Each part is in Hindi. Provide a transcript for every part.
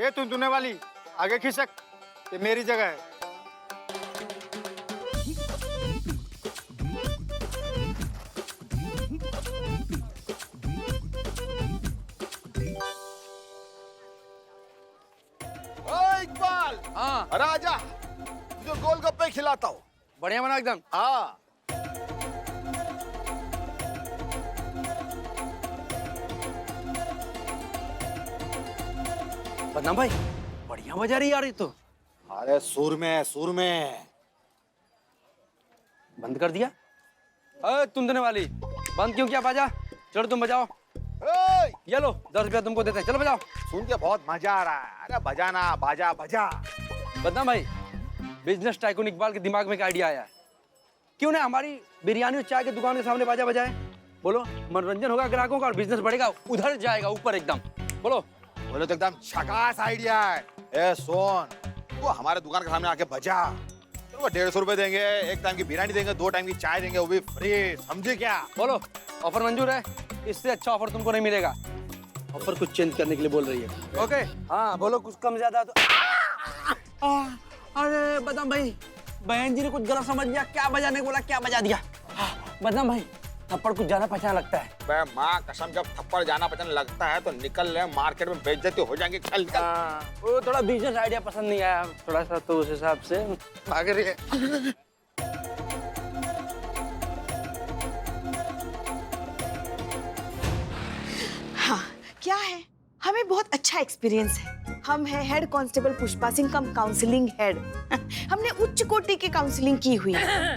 ये तुनतुने वाली आगे खिसक, ये मेरी जगह है। इकबाल, हाँ अरे आजा, तुझे गोलगप्पे खिलाता हूँ। बढ़िया बना एकदम। हाँ बदनाम भाई, बढ़िया बजा रही यार ये तो। अरे सुर में बंद कर दिया? अरे तुनतुने वाली, बंद क्यों किया बाजा? चलो तुम बजाओ। ये लो 10 रुपया तुमको देते हैं, चलो बजाओ। सुन के बहुत मजा आ रहा है। अरे बजाना, बाजा बजा। बदनाम भाई, बिजनेस टाइकून इकबाल के दिमाग में एक आइडिया आया है। क्यों ना हमारी बिरयानी और चाय की दुकान के सामने बाजा बजाए? बोलो, मनोरंजन होगा ग्राहकों का और बिजनेस बढ़ेगा, उधर जाएगा ऊपर एकदम। बोलो बोले तो एकदम झकास आइडिया है। ए सोन, वो हमारे दुकान के सामने आके बजा। तो 150 रुपए देंगे, एक टाइम की बिरयानी देंगे, 2 टाइम की चाय देंगे, वो भी फ्री। समझे क्या? बोलो, ऑफर मंजूर है? इससे अच्छा ऑफर तुमको नहीं मिलेगा। ऑफर कुछ चेंज करने के लिए बोल रही है। ओके हाँ बोलो, कुछ कम ज्यादा तो। अरे बदनाम भाई, बहन जी ने कुछ गलत समझ लिया, क्या बजाने को बोला क्या बजा दिया। बदनाम भाई, थप्पड़ कुछ जाना पहचाना लगता है। बे माँ कसम, जब थप्पड़ जाना पहचान लगता है तो निकल ले, मार्केट में बेइज्जती हो जाएंगे। चल निकल। वो थोड़ा बिजनेस आइडिया पसंद नहीं आया थोड़ा सा, तो उस हिसाब से भाग रही है। हाँ, क्या है, हमें बहुत अच्छा एक्सपीरियंस है। हम है हेड कांस्टेबल पुष्पा सिंह कम काउंसलिंग हेड। हमने उच्च कोटि की काउंसलिंग की हुई है।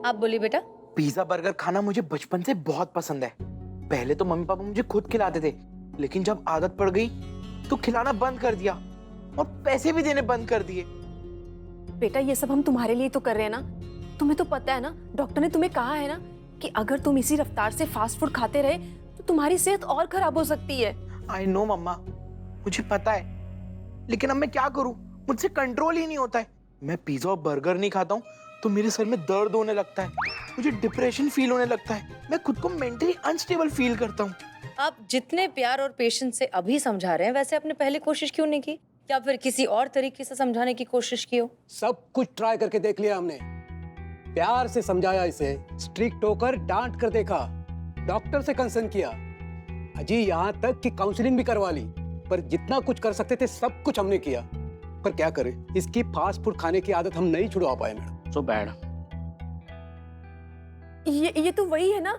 आप बोलिए बेटा। पिज्जा बर्गर खाना मुझे बचपन से बहुत पसंद है। पहले तो मम्मी पापा मुझे खुद खिलाते थे, लेकिन जब आदत पड़ गई तो खिलाना बंद कर दिया और पैसे भी देने बंद कर दिए। बेटा ये सब हम तुम्हारे लिए तो कर रहे हैं ना। तुम्हें तो पता है ना, डॉक्टर ने तुम्हें कहा है ना कि अगर तुम इसी रफ्तार से फास्ट फूड खाते रहे तो तुम्हारी सेहत और खराब हो सकती है। आई नो मम्मा, मुझे पता है, लेकिन अब मैं क्या करूं, मुझसे कंट्रोल ही नहीं होता है। मैं पिज्जा और बर्गर नहीं खाता हूँ तो मेरे सर में दर्द होने लगता है, मुझे डिप्रेशन फील होने लगता है, मैं खुद को मेंटली अनस्टेबल फील करता हूँ। आप जितने प्यार और पेशेंस से अभी समझा रहे हैं, वैसे आपने पहले कोशिश क्यों नहीं की, या फिर किसी और तरीके से समझाने की कोशिश की हो? सब कुछ ट्राई करके देख लिया हमने, प्यार से समझाया इसे, स्ट्रिक्ट होकर डांट कर देखा, डॉक्टर से कंसर्न किया, अजी यहाँ तक कि काउंसलिंग भी करवा ली, पर जितना कुछ कर सकते थे सब कुछ हमने किया। पर क्या करें, इसकी फास्ट फूड खाने की आदत हम नहीं छुड़वा पाए मैडम। So bad. ये तो वही है ना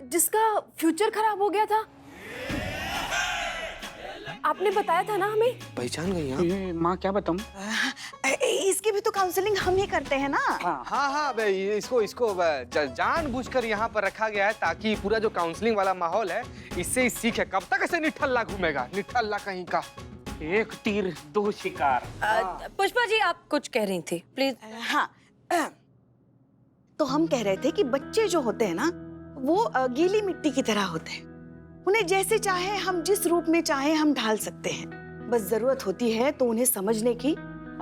जिसका फ्यूचर खराब हो गया था। आपने बताया था ना हमें। पहचान गई? हाँ माँ क्या बताऊं? इसकी भी तो काउंसलिंग हम ही करते हैं ना। हाँ इसको जानबूझकर यहाँ पर रखा गया है ताकि पूरा जो काउंसलिंग वाला माहौल है इससे ही सीखे। कब तक ऐसे निठल्ला घूमेगा, निठल्ला कहीं का। एक तीर दो शिकार। पुष्पा जी आप कुछ कह रही थी, प्लीज। हाँ, तो हम कह रहे थे कि बच्चे जो होते हैं ना वो गीली मिट्टी की तरह होते हैं। उन्हें जैसे चाहे हम जिस रूप में चाहे हम ढाल सकते हैं। बस जरूरत होती है तो उन्हें समझने की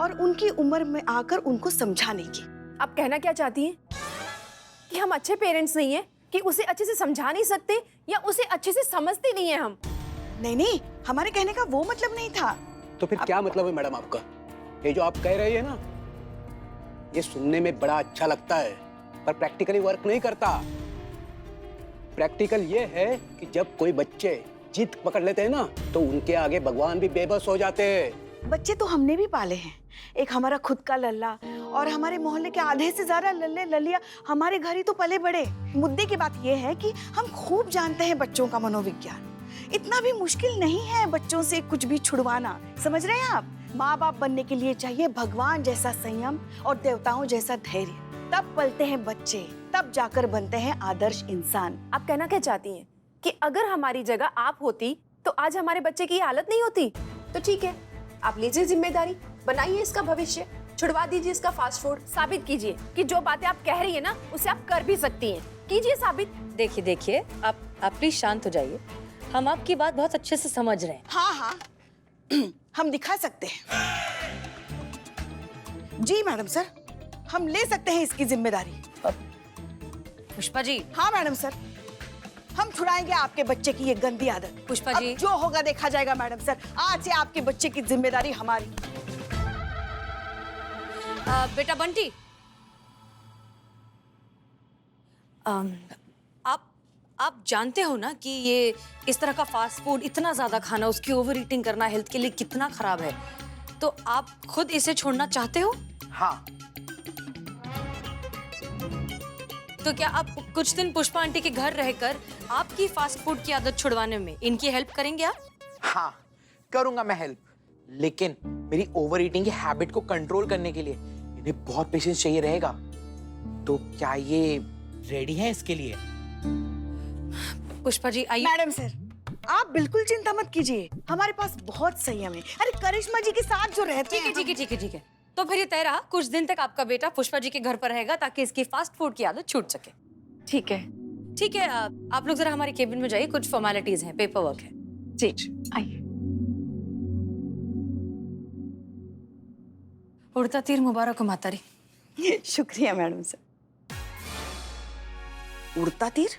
और उनकी उम्र में आकर उनको समझाने की। आप कहना क्या चाहती हैं कि हम अच्छे पेरेंट्स नहीं हैं, कि उसे अच्छे से समझा नहीं सकते या उसे अच्छे से समझते नहीं है हम? नहीं, हमारे कहने का वो मतलब नहीं था। तो फिर क्या मतलब है मैडम आपका? ये जो आप कह रही है ना, ये सुनने में बड़ा अच्छा लगता है पर प्रैक्टिकली वर्क नहीं करता। प्रैक्टिकल ये है कि जब कोई बच्चे जिद पकड़ लेते हैं ना तो उनके आगे भगवान भी बेबस हो जाते हैं। बच्चे तो हमने भी पाले हैं, एक हमारा खुद का लल्ला और हमारे मोहल्ले के आधे से ज्यादा लल्ले ललिया हमारे घर ही तो पले बड़े। मुद्दे की बात यह है कि हम खूब जानते हैं बच्चों का मनोविज्ञान। इतना भी मुश्किल नहीं है बच्चों से कुछ भी छुड़वाना, समझ रहे हैं आप? माँ बाप बनने के लिए चाहिए भगवान जैसा संयम और देवताओं जैसा धैर्य, तब पलते हैं बच्चे, तब जाकर बनते हैं आदर्श इंसान। आप कहना क्या चाहती हैं कि अगर हमारी जगह आप होती तो आज हमारे बच्चे की हालत नहीं होती? तो ठीक है, आप लीजिए जिम्मेदारी, बनाइए इसका भविष्य, छुड़वा दीजिए इसका फास्ट फूड, साबित कीजिए कि जो बातें आप कह रही है ना उसे आप कर भी सकती हैं। कीजिए साबित। देखिए आप प्लीज शांत हो जाइए, हम आपकी बात बहुत अच्छे से समझ रहे हैं। हाँ हम दिखा सकते हैं। जी मैडम सर, हम ले सकते हैं इसकी जिम्मेदारी। पुष्पा जी। हाँ मैडम सर, हम छुड़ाएंगे आपके बच्चे की ये गंदी आदत। पुष्पा अब जी। जो होगा देखा जाएगा मैडम सर। आज से आपके बच्चे की जिम्मेदारी हमारी। बेटा बंटी, आप जानते हो ना कि ये इस तरह का फास्ट फूड इतना ज्यादा खाना, उसकी ओवर ईटिंग करना हेल्थ के लिए कितना खराब है। तो आप खुद इसे छोड़ना चाहते हो? हाँ। तो क्या आप कुछ दिन पुष्पा आंटी के घर रहकर आपकी फास्ट फूड की आदत छुड़वाने में इनकी हेल्प करेंगे आप? हाँ, करूंगा मैं हेल्प, लेकिन मेरी ओवर ईटिंग की हैबिट को कंट्रोल करने के लिए इन्हें बहुत पेशेंस चाहिए रहेगा। तो क्या ये रेडी है इसके लिए? पुष्पा जी आइए। मैडम सर, आप बिल्कुल चिंता मत कीजिए, हमारे पास बहुत संयम है। अरे करिश्मा जी के साथ जो रहते हैं। ठीक है। तो फिर ये तय रहा, कुछ दिन तक आपका बेटा पुष्पा जी के घर पर रहेगा ताकि इसकी फास्ट फूड की आदत छूट सके। ठीक है। ठीक है, आप लोग जरा हमारे केबिन में जाइए, कुछ फॉर्मेलिटीज हैं, पेपर वर्क है। जी आइए। उड़ता तीर मुबारक हो मातारी। शुक्रिया मैडम सर। उड़ता तीर?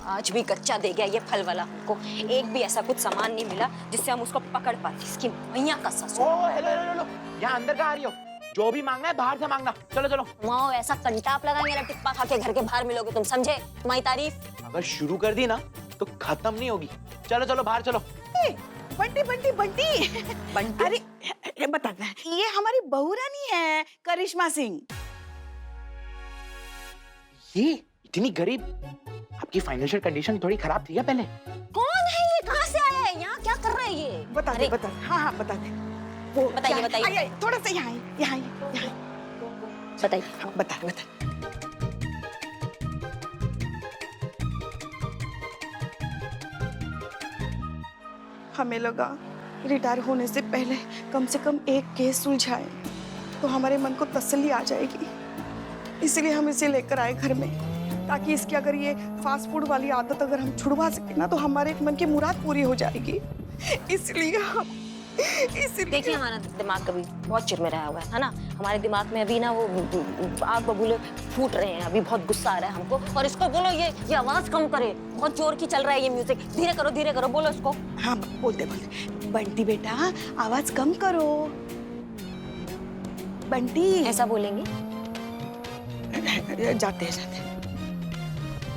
आज भी कच्चा दे गया ये फल वाला। हमको एक भी ऐसा कुछ सामान नहीं मिला जिससे हम उसको पकड़ पाते। इसकी मैया का ससुर। ओ हेलो हेलो हेलो, यहाँ अंदर कहाँ आ रही हो? जो भी मांगना है बाहर से मांगना। चलो चलो। माओ ऐसा कंटाप लगाएंगे ना, टिप्पा खा के घर के बाहर मिलोगे तुम, समझे? तुम्हारी तारीफ अगर शुरू कर दी ना तो खत्म नहीं होगी। चलो चलो बाहर चलो। बंटी बंटी बंटी बंटी। अरे बताना, ये हमारी बहू रानी है करिश्मा सिंह। ये इतनी गरीब, आपकी फाइनेंशियल कंडीशन थोड़ी खराब थी क्या पहले? कौन है ये? कहाँ से आया है? यहाँ क्या कर रहा है ये? बता दे बता। हाँ बता दे। वो बताइए, क्या- बताइए। आइए, थोड़ा सा यहाँ बताइए। हाँ, बता। हमें लगा रिटायर होने से पहले कम से कम एक केस सुलझाए तो हमारे मन को तसल्ली आ जाएगी, इसलिए हम इसे लेकर आए घर में, ताकि इसकी अगर ये फास्ट फूड वाली आदत अगर हम छुड़वा सके ना तो हमारे मन की मुराद पूरी हो जाएगी। इसलिए देखिए हमारा दिमाग कभी बहुत चिरमिराया हुआ है ना। हमारे दिमाग में अभी ना वो आग बबूले फूट रहे हैं। अभी बहुत गुस्सा आ रहा है हमको। और इसको बोलो ये आवाज कम करे, बहुत जोर की चल रहा है ये म्यूजिक। धीरे करो बोलो इसको। हाँ बोलते बंटी बेटा आवाज कम करो। बंटी ऐसा बोलेंगे? जाते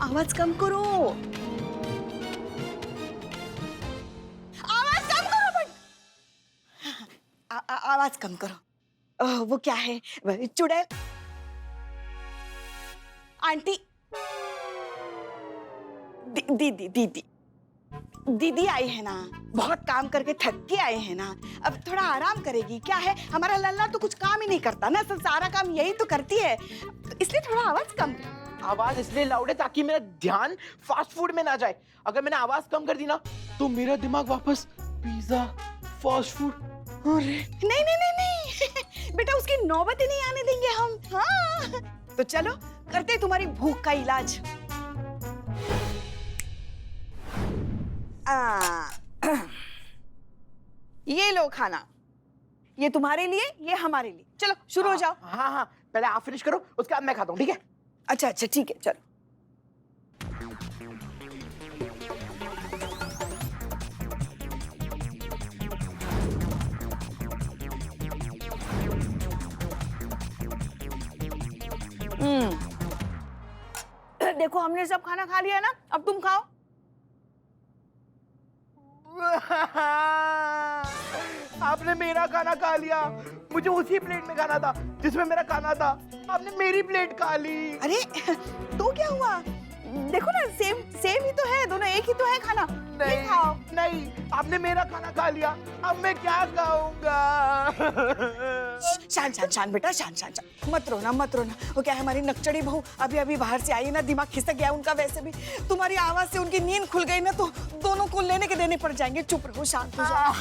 आवाज कम करो। आवाज कम करो आवाज कम करो। वो क्या है चुड़ैल आंटी दीदी आई है ना, बहुत काम करके थक के आए हैं ना, अब थोड़ा आराम करेगी। क्या है हमारा लल्ला तो कुछ काम ही नहीं करता ना, सब सारा काम यही तो करती है, तो इसलिए थोड़ा आवाज कम। आवाज इसलिए लाउड है ताकि मेरा ध्यान फास्ट फूड में ना जाए। अगर मैंने आवाज कम कर दी ना तो मेरा दिमाग वापस पिज्जा फास्ट फूड। अरे नहीं बेटा उसकी नौबत ही नहीं आने देंगे हम। हाँ तो चलो करते तुम्हारी भूख का इलाज। ये लो खाना, ये तुम्हारे लिए ये हमारे लिए। चलो शुरू हो जाओ। हाँ पहले आप फिनिश करो, उसके बाद मैं खाता हूँ, ठीक है? अच्छा ठीक है चलो। देखो हमने सब खाना खा लिया ना, अब तुम खाओ। आपने मेरा खाना खा लिया, मुझे उसी प्लेट में खाना था जिसमें मेरा खाना था। आपने मेरी प्लेट खा ली। अरे तो क्या हुआ? देखो ना सेम ही तो है, दोनों एक ही तो है खाना। नहीं खाओ। नहीं, आपने मेरा खाना खा लिया, अब मैं क्या खाऊंगा? शान बेटा शान। मत रोना। वो क्या है हमारी नकचड़ी बहू अभी बाहर से आई है ना, दिमाग खिसक गया उनका। वैसे भी तुम्हारी आवाज से उनकी नींद खुल गई ना तो दोनों को लेने के देने पड़ जाएंगे। चुप रहो, शांत हो जाओ।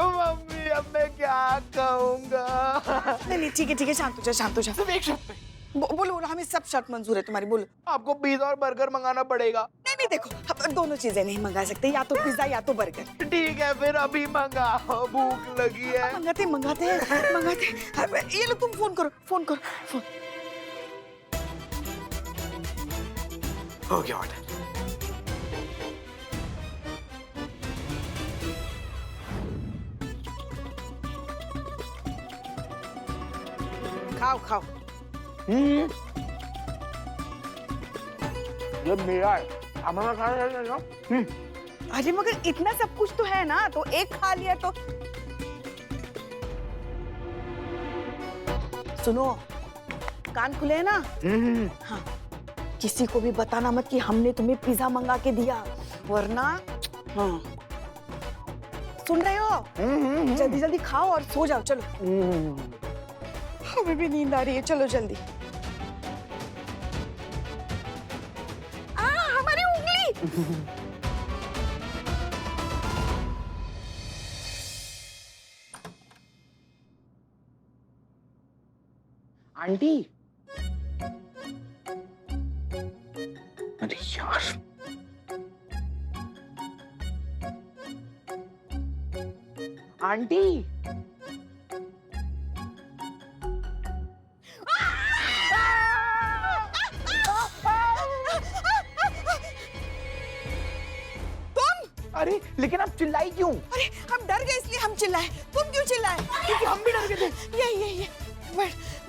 मम्मी अब मैं क्या खाऊंगा? नहीं ठीक है शांत हो जाओ। सिर्फ एक शर्त पे। बोलो हमें सब शर्त मंजूर है तुम्हारी, बोलो। आपको पिज्जा और बर्गर मंगाना पड़ेगा। नहीं देखो हम दोनों चीजें नहीं मंगा सकते, या तो पिज्जा या तो बर्गर। ठीक है फिर अभी मंगाओ, भूख लगी है। मंगाते। ये लो तुम फोन करो। हो गया ऑर्डर। खाओ खाओ। ये मेरा है, हमारा खाना है ना। अरे मगर इतना सब कुछ तो है ना, तो एक खा लिया तो। सुनो, कान खुले हैं ना? हाँ, किसी को भी बताना मत कि हमने तुम्हें पिज्जा मंगा के दिया, वरना। हाँ, सुन रहे हो? जल्दी जल्दी खाओ और सो जाओ, चलो। हमें भी नींद आ रही है, चलो जल्दी। हमारी उंगली। आंटी, अरे यार, आंटी, अरे लेकिन आप चिल्लाई क्यों? अरे हम डर गए इसलिए हम चिल्लाए। तुम क्यों चिल्लाए? क्योंकि हम भी डर गए थे। ये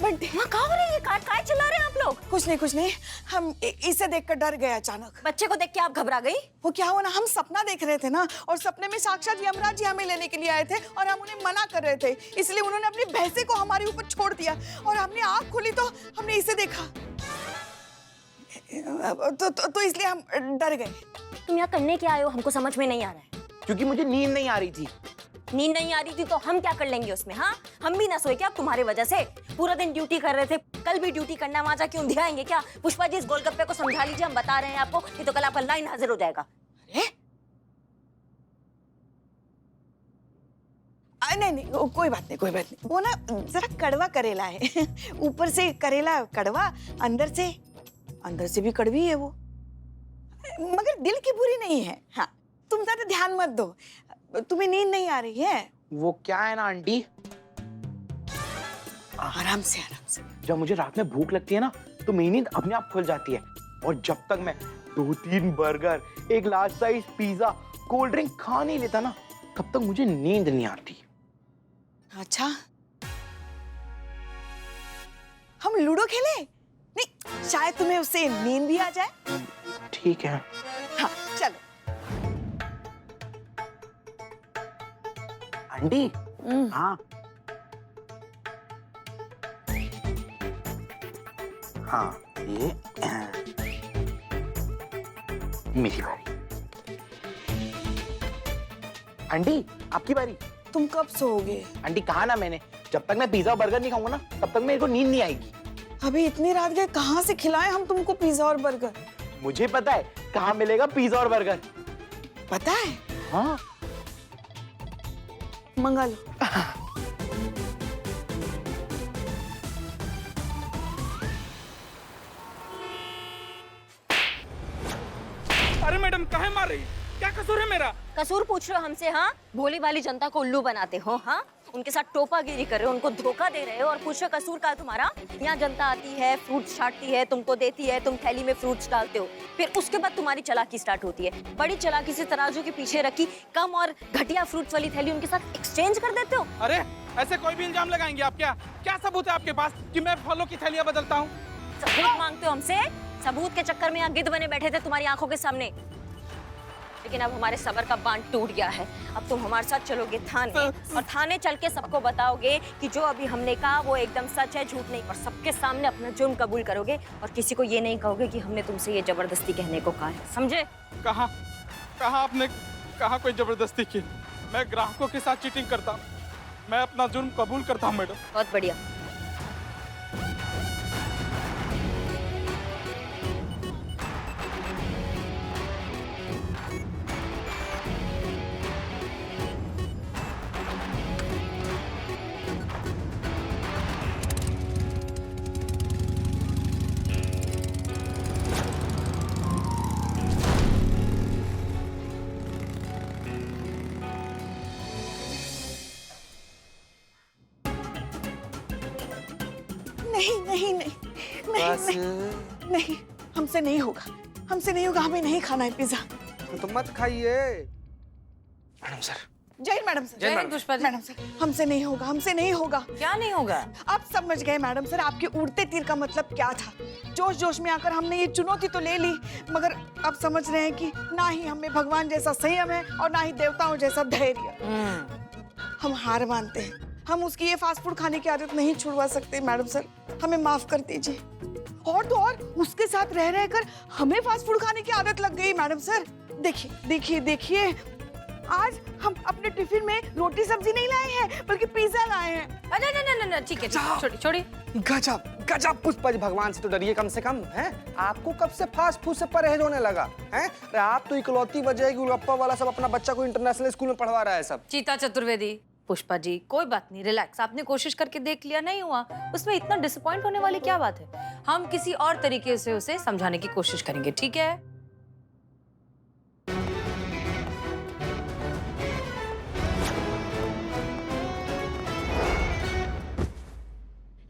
बंटी, माँ कहाँ हो रही है? काय चिल्ला रहे हैं आप लोग? कुछ नहीं, हम इसे देखकर डर गए अचानक। बच्चे को देख के आप घबरा गई? वो क्या हुआ ना, हम सपना देख रहे थे ना, और सपने में साक्षात यमराज जी हमें लेने के लिए आए थे और हम उन्हें मना कर रहे थे, इसलिए उन्होंने अपनी भैंसे को हमारे ऊपर छोड़ दिया और हमने आँख खोली तो हमने इसे देखा। तो इसलिए हम डर गए। तुम यहाँ करने क्या आए हो, हमको समझ में नहीं आ रहा है। क्योंकि मुझे नींद नहीं आ रही थी। नींद नहीं आ रही थी तो हम क्या कर लेंगे उसमें? हाँ, हम भी ना सोए क्या तुम्हारे वजह से? पूरा दिन ड्यूटी कर रहे थे, कल भी ड्यूटी करना, वहां जाके ऊँधियाएंगे क्या? पुष्पा जी, इस गोलगप्पे को समझा लीजिए, हम बता रहे हैं आपको, नहीं तो कल आपका लाइन हाजिर हो जाएगा। नहीं, कोई बात नहीं। वो ना जरा कड़वा करेला है। ऊपर से करेला कड़वा, अंदर से भी कड़वी है वो, मगर दिल की बुरी नहीं है। हाँ, तुम ज्यादा ध्यान मत दो। तुम्हें नींद नहीं आ रही है? वो क्या है ना आंटी, आराम से। जब मुझे रात में भूख लगती है ना, तो मेरी नींद अपने आप खुल जाती है, और जब तक मैं 2-3 बर्गर, एक large size pizza, cold drink खा नहीं लेता ना, तब तक मुझे नींद नहीं आती। अच्छा, हम लूडो खेले? नहीं, शायद तुम्हें उससे नींद भी आ जाए। ठीक है। हाँ, चलो। आंटी, हाँ हाँ, ये मेरी बारी। आंटी, आपकी बारी। तुम कब सोओगे? आंटी, कहा ना मैंने, जब तक मैं पिज्जा और बर्गर नहीं खाऊंगा ना, तब तक मेरे को नींद नहीं आएगी। अभी इतनी रात गए, कहाँ से खिलाएं हम तुमको पिज्जा और बर्गर? मुझे पता है कहाँ मिलेगा पिज्जा और बर्गर। पता है? हाँ, मंगा लो। अरे मैडम, काहे मार रही? क्या कसूर है मेरा? कसूर पूछ रहे हो हमसे? हाँ, भोली वाली जनता को उल्लू बनाते हो। हाँ, उनके साथ टोपागिरी कर रहे हो, उनको धोखा दे रहे हो, और पूछ रहे हो कसूर का है तुम्हारा? यहाँ जनता आती है, फ्रूट्स छांटती है, तुमको देती है, तुम थैली में फ्रूट्स डालते हो, फिर उसके बाद तुम्हारी चालाकी स्टार्ट होती है। बड़ी चालाकी से तराजू के पीछे रखी कम और घटिया फ्रूट्स वाली थैली उनके साथ एक्सचेंज कर देते हो। अरे ऐसे कोई भी इल्जाम लगाएंगे आप? क्या सबूत है आपके पास कि मैं फलों की थैलियां बदलता हूँ? सबूत मांगते हो हमसे? सबूत के चक्कर में यहाँ गिद्ध बने बैठे थे तुम्हारी आंखों के सामने, लेकिन अब हमारे सब्र का बांध टूट गया है। अब तुम हमारे साथ चलोगे थाने, और थाने चल के सबको बताओगे कि जो अभी हमने कहा वो एकदम सच है, झूठ नहीं, और सबके सामने अपना जुर्म कबूल करोगे, और किसी को ये नहीं कहोगे कि हमने तुमसे ये जबरदस्ती कहने को कहा है, समझे? कहा आपने कहा कोई जबरदस्ती की? मैं ग्राहकों के साथ चीटिंग करता हूँ, मैं अपना जुर्म कबूल करता हूँ मैडम। बहुत बढ़िया। नहीं, हमसे नहीं होगा। हमसे नहीं होगा, हमें नहीं खाना है पिज्जा। तो मत खाइए। मैडम सर, जय मैडम सर। जय हिंद पुष्पा जी। मैडम सर, हमसे नहीं होगा, हमसे नहीं होगा। क्या नहीं होगा? अब समझ गए मैडम सर आपके उड़ते तीर का मतलब क्या था। जोश जोश में आकर हमने ये चुनौती तो ले ली, मगर अब समझ रहे हैं कि ना ही हमें भगवान जैसा संयम है और ना ही देवताओं जैसा धैर्य। हम हार मानते हैं, हम उसकी ये फास्ट फूड खाने की आदत नहीं छुड़वा सकते मैडम सर, हमें माफ कर दीजिए। और तो और उसके साथ रह रहकर हमें फास्ट फूड खाने की आदत लग गई मैडम सर। देखिए देखिए देखिए, आज हम अपने टिफिन में रोटी सब्जी नहीं लाए हैं बल्कि पिज्जा लाए हैं। ना ठीक है, छोड़िए छोड़िए। गजब गजब पुष्पा जी, भगवान से तो डरिए कम से कम। हैं आपको कब से फास्ट फूड से परहेज होने लगा? हैं अरे आप तो इकलौती वजह है कि गोलगप्पा वाला सब अपना बच्चा को इंटरनेशनल स्कूल में पढ़वा रहा है सब। चीता चतुर्वेदी, पुष्पा जी कोई बात नहीं, रिलैक्स। आपने कोशिश करके देख लिया, नहीं हुआ, उसमें इतना डिसअपॉइंट होने वाली क्या बात है? हम किसी और तरीके से उसे समझाने की कोशिश करेंगे, ठीक है?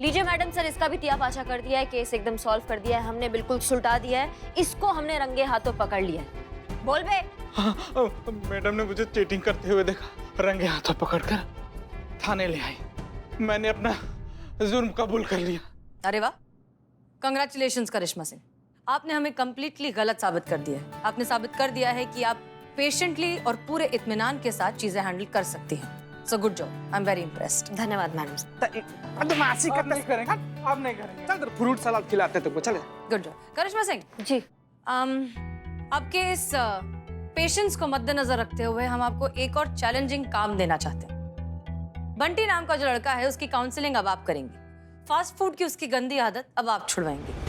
लीजिए मैडम सर, इसका भी तिया पाछा कर दिया है, केस एकदम सॉल्व कर दिया है हमने, बिल्कुल सुलटा दिया है, इसको हमने रंगे हाथों पकड़ लिया है। बोल बे। हाँ, मैडम ने मुझे चीटिंग करते हुए देखा, रंगे हाथों पकड़कर थाने ले आई। मैंने अपना जुर्म कबूल कर लिया। अरे वाह, कंग्रेचुलेशंस करिश्मा सिंह, आपने हमें कंप्लीटली गलत साबित कर दिया है। आपने साबित कर दिया है कि आप पेशेंटली और पूरे इत्मीनान के साथ चीजें हैंडल कर सकती हैं। So good job, I am very impressed. धन्यवाद मैडम। बदमाशी आप करते नहीं करेंगे, आप नहीं करेंगे। चल फ्रूट सलाद खिलाते तुमको, चले। गुड जॉब करिश्मा सिंह जी। आपके इस पेशेंस को मद्देनजर रखते हुए हम आपको एक और चैलेंजिंग काम देना चाहते हैं। बंटी नाम का जो लड़का है उसकी काउंसलिंग अब आप करेंगे। फास्ट फूड की उसकी गंदी आदत अब आप छुड़वाएंगे।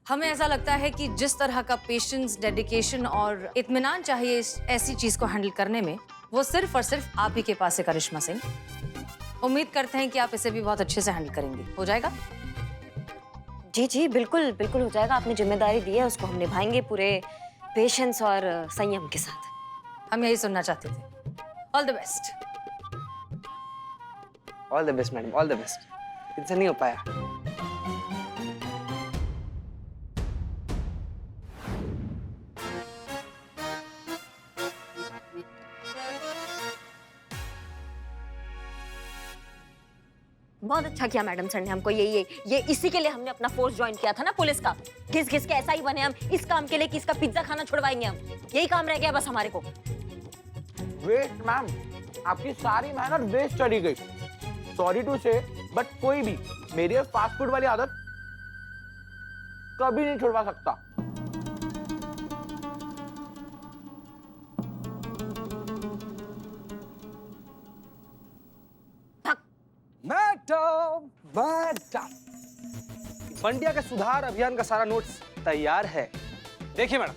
हमें ऐसा लगता है कि जिस तरह का पेशेंस, डेडिकेशन और इत्मीनान चाहिए इस ऐसी चीज को हैंडल करने में, वो सिर्फ और सिर्फ आप ही के पास है करिश्मा सिंह। उम्मीद करते हैं कि आप इसे भी बहुत अच्छे से हैंडल करेंगे। हो जाएगा? जी जी बिल्कुल बिल्कुल हो जाएगा। आपने जिम्मेदारी दी है, उसको हम निभाएंगे पूरे पेशेंस और संयम के साथ। हम यही सुनना चाहते थे। All the best. All the best madam, all the best. इनसे नहीं हो पाया। बहुत अच्छा किया मैडम सर ने हमको, ये इसी के लिए हमने अपना फोर्स ज्वाइन किया था ना पुलिस का। घिस घिस के ऐसा ही बने हम इस काम के लिए कि इसका पिज्जा खाना छुड़वाएंगे हम। यही काम रह गया बस हमारे को। वेस्ट मैम, आपकी सारी मेहनत वेस्ट चली गई। सॉरी टू से, बट कोई भी मेरी फास्ट फूड वाली आदत कभी नहीं छुड़वा सकता। मैडम मैडम, बंडिया के सुधार अभियान का सारा नोट्स तैयार है। देखिए मैडम,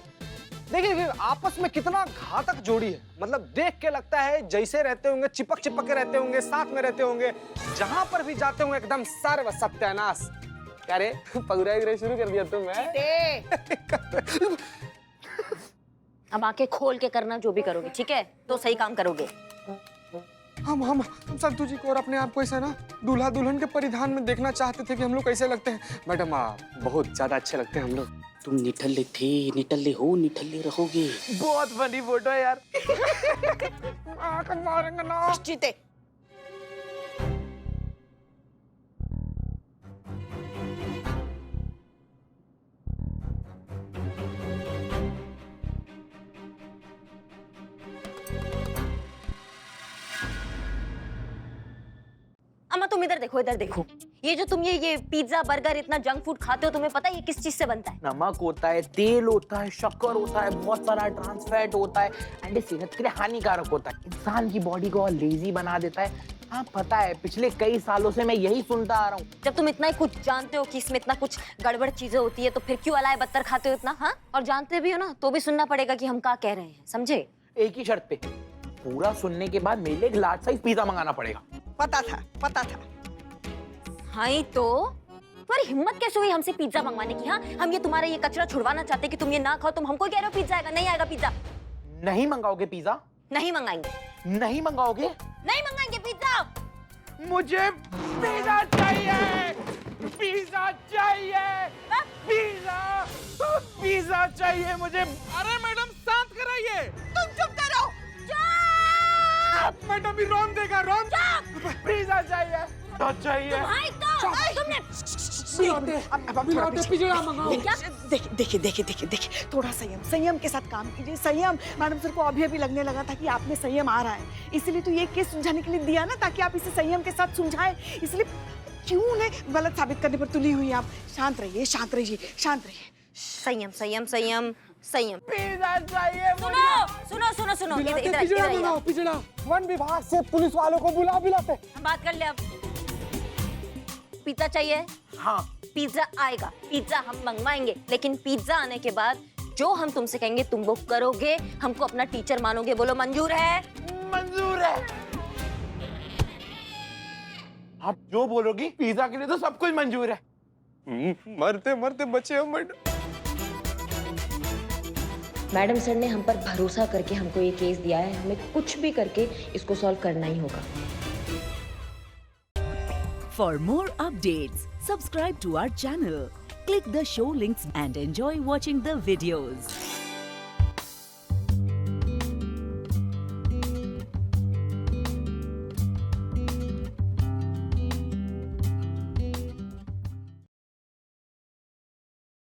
देखिए आपस में कितना घातक जोड़ी है। मतलब देख के लगता है जैसे रहते होंगे, चिपक चिपक के रहते होंगे, साथ में रहते होंगे, जहां पर भी जाते होंगे एकदम सर्व सत्यानाश। क्या रे पगुराई शुरू कर दिया तुम? अब आंखें खोल के करना जो भी करोगे, ठीक है? तो सही काम करोगे। हम संतू जी को और अपने आप को ऐसा ना दूल्हा दुल्हन के परिधान में देखना चाहते थे कि हम लोग कैसे लगते हैं। मैडम आप बहुत ज्यादा अच्छे लगते हैं हम लोग। तुम निठल्ले थे, निठल्ले हो, निठल्ले रहोगे। बहुत फनी फोटो है यार। मारेंगे ना। जीते। अम्मा तुम इधर देखो, इधर देखो। ये जो तुम ये पिज्जा बर्गर इतना जंक फूड खाते हो, तुम्हें पता है ये किस चीज से बनता है? नमक होता है, तेल होता है, शक्कर होता है, बहुत सारा ट्रांस फैट होता है एंड सेहत के लिए हानिकारक होता है। इंसान की बॉडी को और लेजी बना देता है। हाँ पता है, पिछले कई सालों से मैं यही सुनता आ रहा हूँ। जब तुम इतना ही कुछ जानते हो कि इसमें इतना कुछ गड़बड़ चीजें होती है, तो फिर क्यों अलाए बत्तर खाते हो इतना? हाँ, और जानते भी हो ना तो भी सुनना पड़ेगा कि हम क्या कह रहे हैं, समझे? एक ही शर्त पे, पूरा सुनने के बाद मेरे लिए एक लार्ज साइज पिज्जा मंगाना पड़ेगा। पता था, पता था। हाँ तो तुम्हारी हिम्मत कैसे हुई हमसे पिज्जा मंगवाने की? हाँ, हम ये तुम्हारा ये कचरा छुड़वाना चाहते कि तुम ये ना खाओ, तुम हमको कह रहे हो पिज्जा आएगा। नहीं आएगा पिज्जा। नहीं मंगाओगे पिज्जा? नहीं मंगाएंगे। नहीं मंगाओगे? नहीं मंगाएंगे पिज्जा। मुझे पिज्जा चाहिए। पिज्जा चाहिए, पिज्जा, पिज्जा चाहिए मुझे। अरे मैडम शांत कराइए। तुम चुप करो। मैडम भी रोन देगा, रोन। पिज्जा चाहिए, तो चाहिए। तुमने पिजड़ा मंगाओ। देखिए देखिए देखिए देखिए, थोड़ा संयम के साथ काम कीजिए। संयम, मैडम सर को अभी लगने लगा था कि आप में संयम आ रहा है, इसीलिए तो ये केस सुलझाने के लिए दिया ना, ताकि आप इसे संयम के साथ सुलझाएं। इसलिए क्यों उन्हें गलत साबित करने पर तुली हुई आप? शांत रहिए, शांत रहिए, शांत रहिए। संयम संयम संयम संयम। पिज्जा चाहिए मुझे। सुनो सुनो सुनो, इधर इधर पिजड़ा इधर मंगाओ, पिजड़ा। वन विभाग से पुलिस वालों को बुलाते। हम बात कर ले अब। पिज्जा चाहिए? हाँ। पिज्जा आएगा, पिज्जा हम मंगवाएंगे, लेकिन पिज्जा आने के बाद जो हम तुमसे कहेंगे तुम वो करोगे, हमको अपना टीचर मानोगे। बोलो मंजूर है? मंजूर है। आप जो बोलोगी, पिज्जा के लिए तो सब कुछ मंजूर है। मरते मरते बचे हम मैडम। मैडम सर ने हम पर भरोसा करके हमको ये केस दिया है, हमें कुछ भी करके इसको सॉल्व करना ही होगा। For more updates, subscribe to our channel, click the show links and enjoy watching the videos.